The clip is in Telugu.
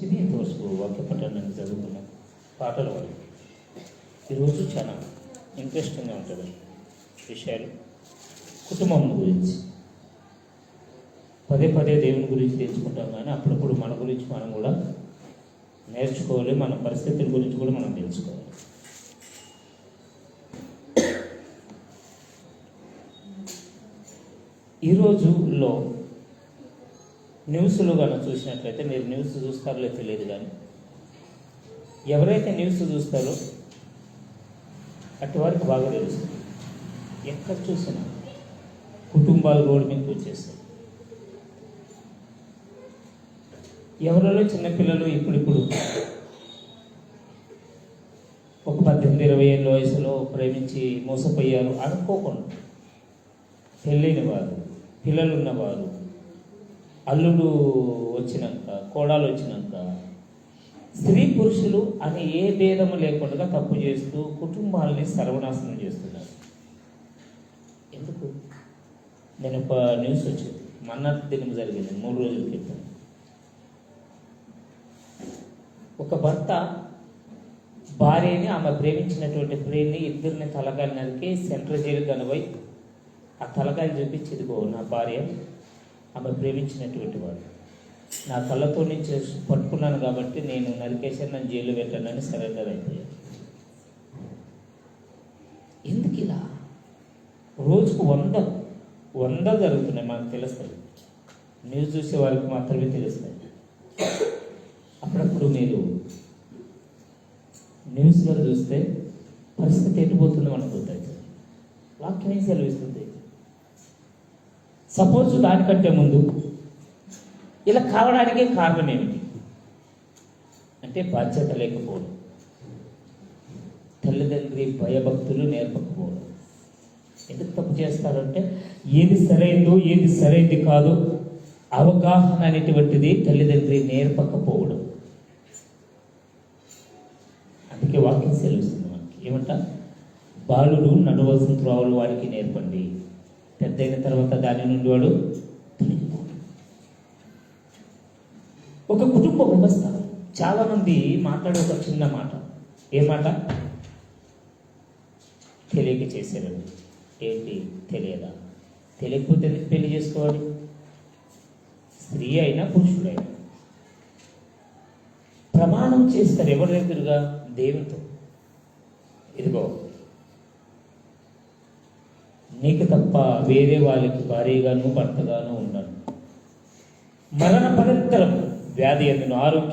ఇది ఇంతవరకు వాక్య పఠాన్ని చదువుకున్నాం, పాటలు పాడి. ఈరోజు చాలా ఇంట్రెస్టింగ్గా ఉంటుంది విషయాలు. కుటుంబం గురించి పదే పదే దేవుని గురించి తెలుసుకుంటాం, కానీ అప్పుడప్పుడు మన గురించి మనం కూడా నేర్చుకోవాలి, మన పరిస్థితుల గురించి కూడా మనం తెలుసుకోవాలి. ఈ రోజుల్లో న్యూస్లో కనుక చూసినట్లయితే, మీరు న్యూస్ చూస్తారో లేదో తెలియదు, కానీ ఎవరైతే న్యూస్ చూస్తారో అటు వారికి బాగా తెలుస్తుంది. ఎక్కడ చూసినా కుటుంబాలు రోడ్డు మీదకి వచ్చేస్తాయి. ఎవరిలో చిన్నపిల్లలు ఇప్పుడిప్పుడు ఒక 18-20 ఏళ్ళ వయసులో ప్రేమించి మోసపోయారు అనుకోకుండా, పెళ్ళైన వారు, పిల్లలు ఉన్నవారు, అల్లుడు వచ్చినాక, కోడలు వచ్చినాక, స్త్రీ పురుషులు అని ఏ భేదము లేకుండా తప్పు చేస్తూ కుటుంబాలని సర్వనాశనం చేస్తున్నారు. ఎందుకు? నేను ఒక న్యూస్ వచ్చింది, మొన్న దినం జరిగింది, 3 రోజుల క్రితం. ఒక భర్త భార్యని, ఆమె ప్రేమించినటువంటి ప్రేమిని, ఇద్దరిని తలకాయలు నరికి సెంట్రల్ జైలు కనువై ఆ తలకాయలు చూపించి, ఇదిగో నా భార్య, ఆమె ప్రేమించినటువంటి వాడు, నా కళ్ళతో నుంచి పట్టుకున్నాను కాబట్టి నేను నరికేశాను, నన్ను జైలు పెట్టానని సరెండర్ అయిపోయాను. ఎందుకు ఇలా? రోజుకు 100 జరుగుతున్నాయి, మనకు తెలుస్తుంది. న్యూస్ చూసే వారికి మాత్రమే తెలుస్తాయి. అప్పుడప్పుడు మీరు న్యూస్లో చూస్తే పరిస్థితి ఎటుపోతుందో మనకు అవుతుంది. వాక్యం ఏం సెలవిస్తుంది? సపోజ్ దానికంటే ముందు ఇలా కావడానికి కారణం ఏమిటి అంటే, బాధ్యత లేకపోవడం, తల్లిదండ్రి భయభక్తులు నేర్పకపోవడం. ఎందుకు తప్పు చేస్తారంటే, ఏది సరైందో ఏది సరైంది కాదో అవగాహన అనేటువంటిది తల్లిదండ్రి నేర్పకపోవడం. అందుకే వాక్యం సెలవుస్తుంది మనకి, ఏమంట? బాలుడు నడవలసిన త్రోవలు వాడికి నేర్పండి, పెద్దయిన తర్వాత దాని నుండి వాడు తొలగిపోడు. ఒక కుటుంబ వ్యవస్థ, చాలామంది మాట్లాడే ఒక చిన్న మాట, ఏ మాట? తెలియక చేశారండి. ఏంటి? తెలియదా? తెలియకపోతే ఎందుకు పెళ్లి చేసుకోవాలి? స్త్రీ అయినా పురుషుడైనా ప్రమాణం చేస్తారు. ఎవరి దగ్గరగా? దేవునితో. ఇదిగో, నీకు తప్ప వేరే వాళ్ళకి భార్యగాను భర్తగాను ఉండను, మరణ పరంతరం వ్యాధి ఎందును ఆరోగ్యం